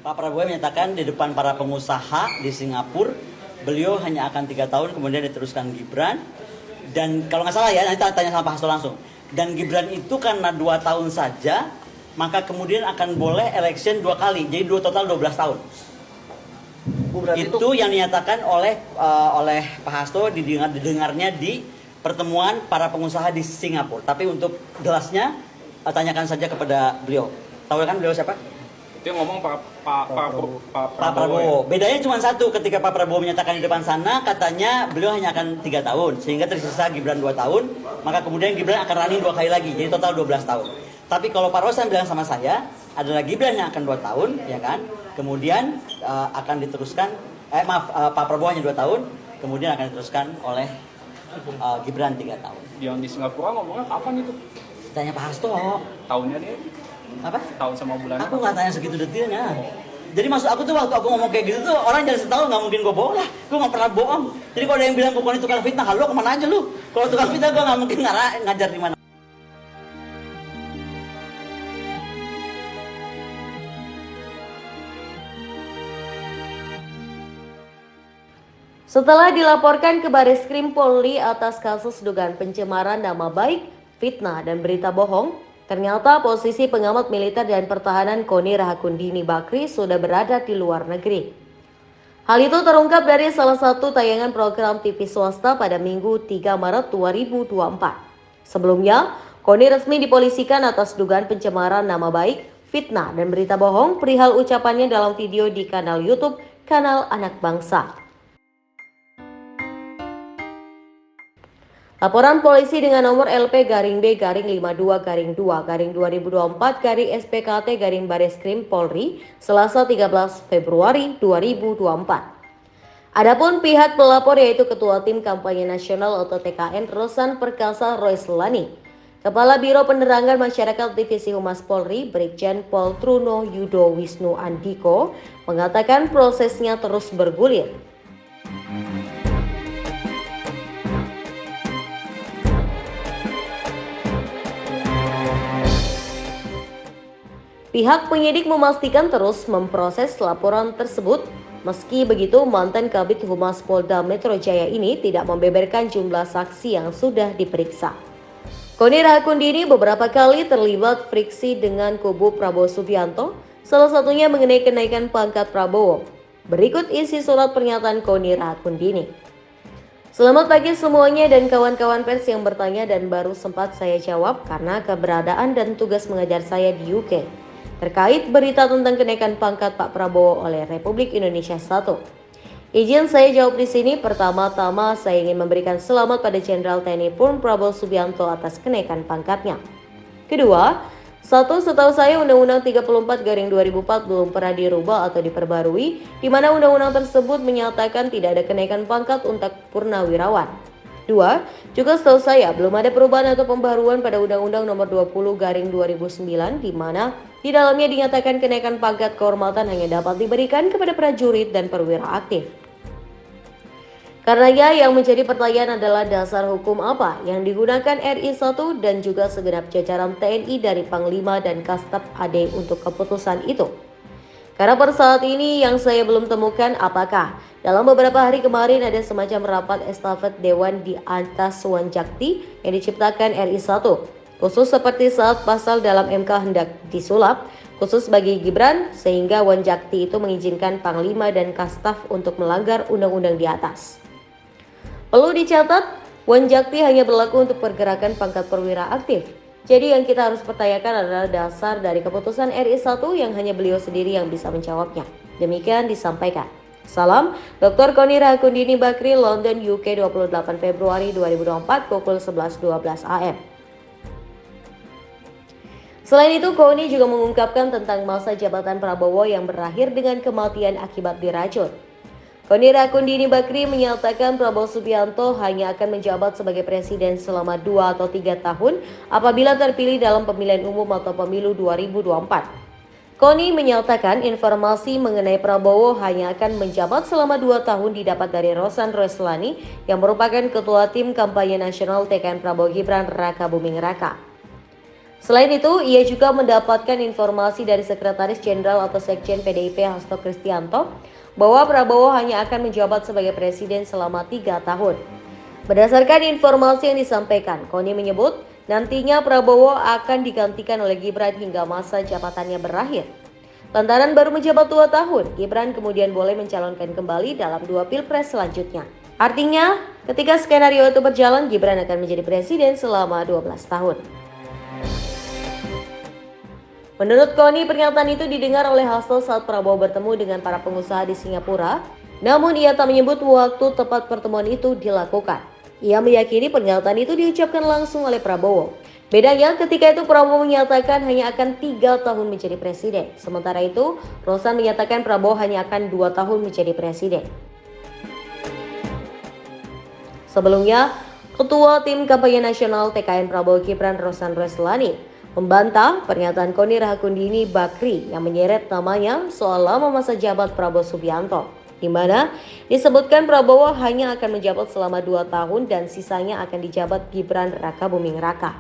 Pak Prabowo menyatakan di depan para pengusaha di Singapura, beliau hanya akan 3 tahun, kemudian diteruskan Gibran. Dan kalau nggak salah ya, nanti tanya sama Pak Hasto langsung. Dan Gibran itu karena 2 tahun saja, maka kemudian akan boleh election 2 kali, jadi total 12 tahun. Itu yang dinyatakan oleh Pak Hasto didengarnya di pertemuan para pengusaha di Singapura. Tapi untuk jelasnya, tanyakan saja kepada beliau. Tahu kan beliau siapa? Itu yang ngomong Pak Prabowo. Ya? Bedanya cuma satu, ketika Pak Prabowo menyatakan di depan sana, katanya beliau hanya akan 3 tahun, sehingga tersisa Gibran 2 tahun, maka kemudian Gibran akan running 2 kali lagi, jadi total 12 tahun. Tapi kalau Pak Rosan bilang sama saya, adalah Gibran yang akan 2 tahun, ya kan? Kemudian akan diteruskan, Pak Prabowo hanya 2 tahun, kemudian akan diteruskan oleh Gibran 3 tahun. Yang di Singapura ngomongnya kapan itu? Tanya Pak Hasto. Tahunnya dia? Apa? Tahun sama bulannya? Aku nggak tanya segitu detailnya. Jadi maksud aku tuh waktu aku ngomong kayak gitu tuh orang jadi tahu nggak mungkin gue bohong lah. Gue nggak pernah bohong. Jadi kalau ada yang bilang bukan itu tukang fitnah, halo kemana aja lu? Kalau tukang fitnah gue nggak mungkin ngajar di mana. Setelah dilaporkan ke Bareskrim Polri atas kasus dugaan pencemaran nama baik, fitnah, dan berita bohong, ternyata posisi pengamat militer dan pertahanan Koni Rahakundini Bakri sudah berada di luar negeri. Hal itu terungkap dari salah satu tayangan program TV swasta pada Minggu 3 Maret 2024. Sebelumnya, Koni resmi dipolisikan atas dugaan pencemaran nama baik, fitnah, dan berita bohong perihal ucapannya dalam video di kanal YouTube Kanal Anak Bangsa. Laporan polisi dengan nomor LP-B-52-2-2024-Bareskrim Polri Selasa 13 Februari 2024. Adapun pihak pelapor yaitu Ketua Tim Kampanye Nasional atau TKN Rosan Perkasa Royslani, Kepala Biro Penerangan Masyarakat Divisi Humas Polri Brigjen Pol Truno Yudo Wisnu Andiko mengatakan prosesnya terus bergulir. Pihak penyidik memastikan terus memproses laporan tersebut. Meski begitu, mantan Kabid Humas Polda Metro Jaya ini tidak membeberkan jumlah saksi yang sudah diperiksa. Koni Rahakundini beberapa kali terlibat friksi dengan kubu Prabowo Subianto, salah satunya mengenai kenaikan pangkat Prabowo. Berikut isi surat pernyataan Koni Rahakundini. Selamat pagi semuanya dan kawan-kawan pers yang bertanya dan baru sempat saya jawab karena keberadaan dan tugas mengajar saya di UK. Terkait berita tentang kenaikan pangkat Pak Prabowo oleh Republik Indonesia 1. Izin saya jawab di sini. Pertama-tama saya ingin memberikan selamat pada Jenderal TNI Purn Prabowo Subianto atas kenaikan pangkatnya. Kedua, setahu saya Undang-Undang 34/2004 belum pernah dirubah atau diperbarui, di mana undang-undang tersebut menyatakan tidak ada kenaikan pangkat untuk purnawirawan. 2. Juga setahu saya belum ada perubahan atau pembaruan pada Undang-Undang Nomor 20/2009 di mana di dalamnya dinyatakan kenaikan pangkat kehormatan hanya dapat diberikan kepada prajurit dan perwira aktif. Karenanya yang menjadi pertanyaan adalah dasar hukum apa yang digunakan RI 1 dan juga segenap jajaran TNI dari Panglima dan Kastab AD untuk keputusan itu. Karena per saat ini yang saya belum temukan apakah dalam beberapa hari kemarin ada semacam rapat estafet Dewan di atas Wanjakti yang diciptakan RI 1, khusus seperti saat pasal dalam MK hendak disulap, khusus bagi Gibran, sehingga Wanjakti itu mengizinkan Panglima dan Kastaf untuk melanggar undang-undang di atas. Perlu dicatat, Wanjakti hanya berlaku untuk pergerakan pangkat perwira aktif. Jadi yang kita harus pertanyakan adalah dasar dari keputusan RI 1 yang hanya beliau sendiri yang bisa menjawabnya. Demikian disampaikan. Salam, Dr. Koni Rahakundini Bakri, London, UK 28 Februari 2024 pukul 11.12 AM. Selain itu, Koni juga mengungkapkan tentang masa jabatan Prabowo yang berakhir dengan kematian akibat diracun. Koni Rahakundini Bakri menyatakan Prabowo Subianto hanya akan menjabat sebagai presiden selama 2 atau 3 tahun apabila terpilih dalam pemilihan umum atau pemilu 2024. Koni menyatakan informasi mengenai Prabowo hanya akan menjabat selama 2 tahun didapat dari Rosan Royslani yang merupakan Ketua Tim Kampanye Nasional TKN Prabowo Gibran Raka Buming Raka. Selain itu, ia juga mendapatkan informasi dari Sekretaris Jenderal atau Sekjen PDIP Hasto Kristianto bahwa Prabowo hanya akan menjabat sebagai presiden selama 3 tahun. Berdasarkan informasi yang disampaikan, Koni menyebut nantinya Prabowo akan digantikan oleh Gibran hingga masa jabatannya berakhir. Lantaran baru menjabat 2 tahun, Gibran kemudian boleh mencalonkan kembali dalam 2 pilpres selanjutnya. Artinya, ketika skenario itu berjalan, Gibran akan menjadi presiden selama 12 tahun. Menurut Koni, pernyataan itu didengar oleh Hasto saat Prabowo bertemu dengan para pengusaha di Singapura, namun ia tak menyebut waktu tepat pertemuan itu dilakukan. Ia meyakini pernyataan itu diucapkan langsung oleh Prabowo. Bedanya ketika itu Prabowo menyatakan hanya akan 3 tahun menjadi presiden. Sementara itu, Rosan menyatakan Prabowo hanya akan 2 tahun menjadi presiden. Sebelumnya, Ketua Tim Kampanye Nasional TKN Prabowo Gibran Rosan Roslani membantah pernyataan Koni Rahakundini Bakri yang menyeret namanya soal lama masa jabat Prabowo Subianto, di mana disebutkan Prabowo hanya akan menjabat selama 2 tahun dan sisanya akan dijabat Gibran Raka Buming Raka.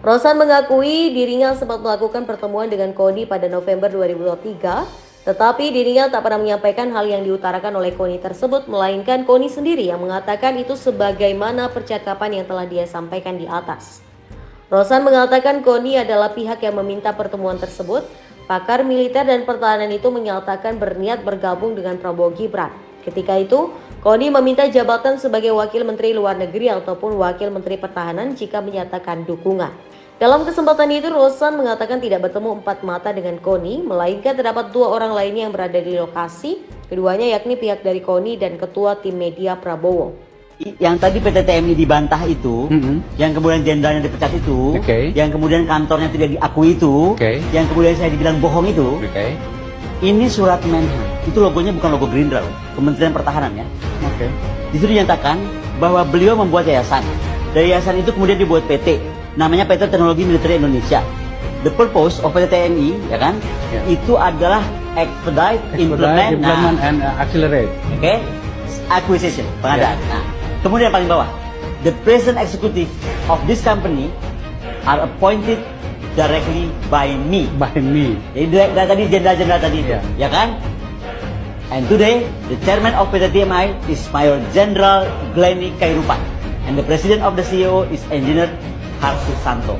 Rosan mengakui dirinya sempat melakukan pertemuan dengan Koni pada November 2023, tetapi dirinya tak pernah menyampaikan hal yang diutarakan oleh Koni tersebut, melainkan Koni sendiri yang mengatakan itu sebagaimana percakapan yang telah dia sampaikan di atas. Rosan mengatakan Koni adalah pihak yang meminta pertemuan tersebut. Pakar militer dan pertahanan itu menyatakan berniat bergabung dengan Prabowo Gibran. Ketika itu, Koni meminta jabatan sebagai Wakil Menteri Luar Negeri ataupun Wakil Menteri Pertahanan jika menyatakan dukungan. Dalam kesempatan itu, Rosan mengatakan tidak bertemu 4 mata dengan Koni, melainkan terdapat 2 orang lainnya yang berada di lokasi, keduanya yakni pihak dari Koni dan Ketua Tim Media Prabowo. Yang tadi PT TMI dibantah itu, yang kemudian jenderalnya dipecat itu, yang kemudian kantornya tidak diakui itu, yang kemudian saya dibilang bohong itu, ini surat Menhan. Itu logonya bukan logo Gerindra, Kementerian Pertahanan ya. Di situ dinyatakan bahwa beliau membuat yayasan. Dari yayasan itu kemudian dibuat PT, namanya PT Teknologi Militer Indonesia. The purpose of PT TNI, ya kan, itu adalah expedite, implement and accelerate. Acquisition, pengadaan. Nah, kemudian paling bawah, the present executive of this company are appointed directly by me. Jadi tadi jenderal-jenderal tadi itu, ya kan? And today, the chairman of PT TMI is Mayor General Glenny Kairupan, and the president of the CEO is Engineer Harsus Santo.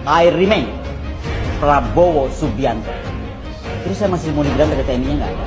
I remain Prabowo Subianto. Terus saya masih mau dibilang PT TMI-nya nggak ada.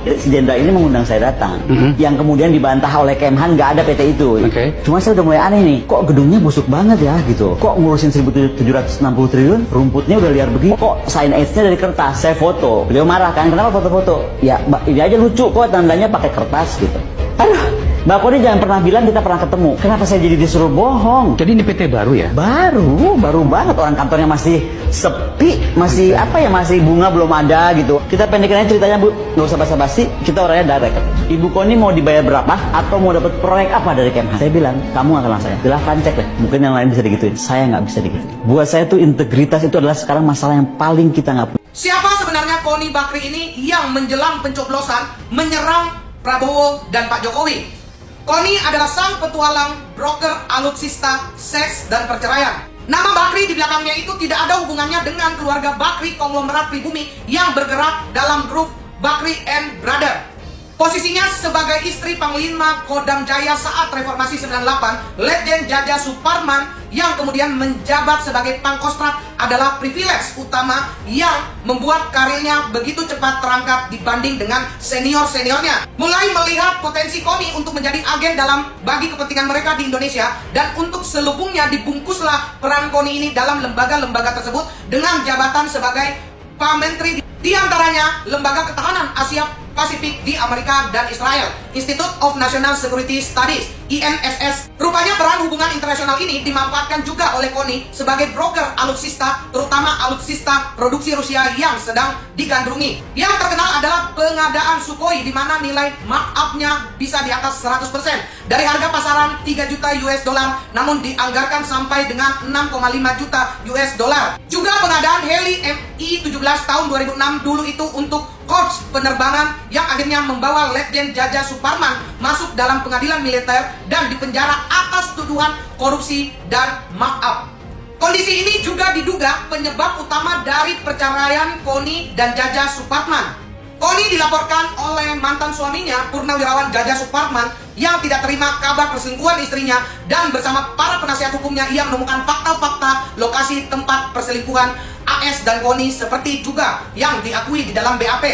Si jenderal ini mengundang saya datang, yang kemudian dibantah oleh Kemhan nggak ada PT itu. Cuma saya udah mulai aneh nih, kok gedungnya busuk banget ya gitu. Kok ngurusin 1.760 triliun, rumputnya udah liar begini. Kok sign edge-nya dari kertas, saya foto. Beliau marah kan, kenapa foto-foto? Ya ini aja lucu kok tandanya pakai kertas gitu. Aduh, Mbak Koni jangan pernah bilang kita pernah ketemu. Kenapa saya jadi disuruh bohong? Jadi ini PT baru ya? Baru banget, orang kantornya masih sepi, masih masih bunga belum ada gitu. Kita pendekin aja ceritanya Bu, nggak usah basa-basi, kita orangnya direct. Ibu Koni mau dibayar berapa atau mau dapat proyek apa dari Kemhan? Saya bilang, kamu nggak kenal saya. Silahkan cek deh, mungkin yang lain bisa digituin. Saya nggak bisa digituin. Buat saya tuh integritas itu adalah sekarang masalah yang paling kita nggak punya. Siapa sebenarnya Koni Bakri ini yang menjelang pencoblosan menyerang Prabowo dan Pak Jokowi? Koni adalah sang petualang, broker, alutsista, seks, dan perceraian. Nama Bakri di belakangnya itu tidak ada hubungannya dengan keluarga Bakri konglomerat pribumi yang bergerak dalam grup Bakri and Brother. Posisinya sebagai istri Panglima Kodam Jaya saat Reformasi 98, Letjen Jaja Suparman yang kemudian menjabat sebagai Pangkostrat adalah privilege utama yang membuat karirnya begitu cepat terangkat dibanding dengan senior-seniornya. Mulai melihat potensi Koni untuk menjadi agen dalam bagi kepentingan mereka di Indonesia, dan untuk selubungnya dibungkuslah peran Koni ini dalam lembaga-lembaga tersebut dengan jabatan sebagai Pak Menteri, di antaranya Lembaga Ketahanan Asia Pasifik di Amerika dan Israel, Institute of National Security Studies, INSS. Rupanya peran hubungan internasional ini dimanfaatkan juga oleh KONI sebagai broker alutsista, terutama alutsista produksi Rusia yang sedang digandrungi. Yang terkenal adalah pengadaan Sukhoi, di mana nilai markup-nya bisa di atas 100%. Dari harga pasaran 3 juta US dollar, namun dianggarkan sampai dengan 6,5 juta US dollar. Juga pengadaan heli Mi-17 tahun 2006 dulu itu untuk Korps Penerbangan yang akhirnya membawa Letjen Jaja Suparman masuk dalam pengadilan militer dan dipenjara atas tuduhan korupsi dan markup. Kondisi ini juga diduga penyebab utama dari perceraian KONI dan Jaja Suparman. KONI dilaporkan oleh mantan suaminya, Purnawirawan Jaja Suparman, yang tidak terima kabar perselingkuhan istrinya, dan bersama para penasihat hukumnya ia menemukan fakta-fakta lokasi tempat perselingkuhan AS dan KONI seperti juga yang diakui di dalam BAP.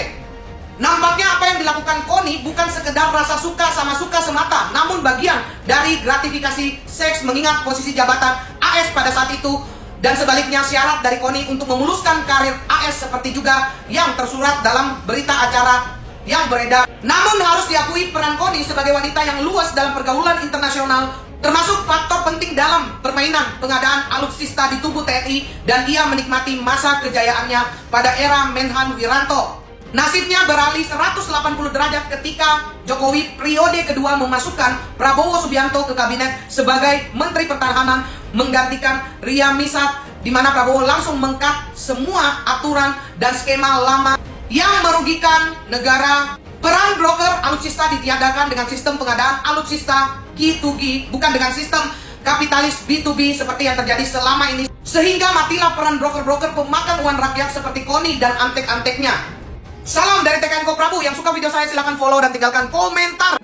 Nampaknya apa yang dilakukan KONI bukan sekedar rasa suka sama suka semata, namun bagian dari gratifikasi seks mengingat posisi jabatan AS pada saat itu, dan sebaliknya syarat dari KONI untuk memuluskan karir AS seperti juga yang tersurat dalam berita acara yang beredar. Namun harus diakui peran KONI sebagai wanita yang luas dalam pergaulan internasional termasuk faktor penting dalam permainan pengadaan alutsista di tubuh TNI, dan ia menikmati masa kejayaannya pada era Menhan Wiranto. Nasibnya beralih 180 derajat ketika Jokowi periode kedua memasukkan Prabowo Subianto ke kabinet sebagai Menteri Pertahanan menggantikan Ria Misat, di mana Prabowo langsung mengkat semua aturan dan skema lama yang merugikan negara. Peran broker alutsista ditiadakan dengan sistem pengadaan alutsista G2G, bukan dengan sistem kapitalis B2B seperti yang terjadi selama ini, sehingga matilah peran broker-broker pemakan uang rakyat seperti KONI dan antek-anteknya. Salam dari TKN Koprabu. Yang suka video saya silahkan follow dan tinggalkan komentar.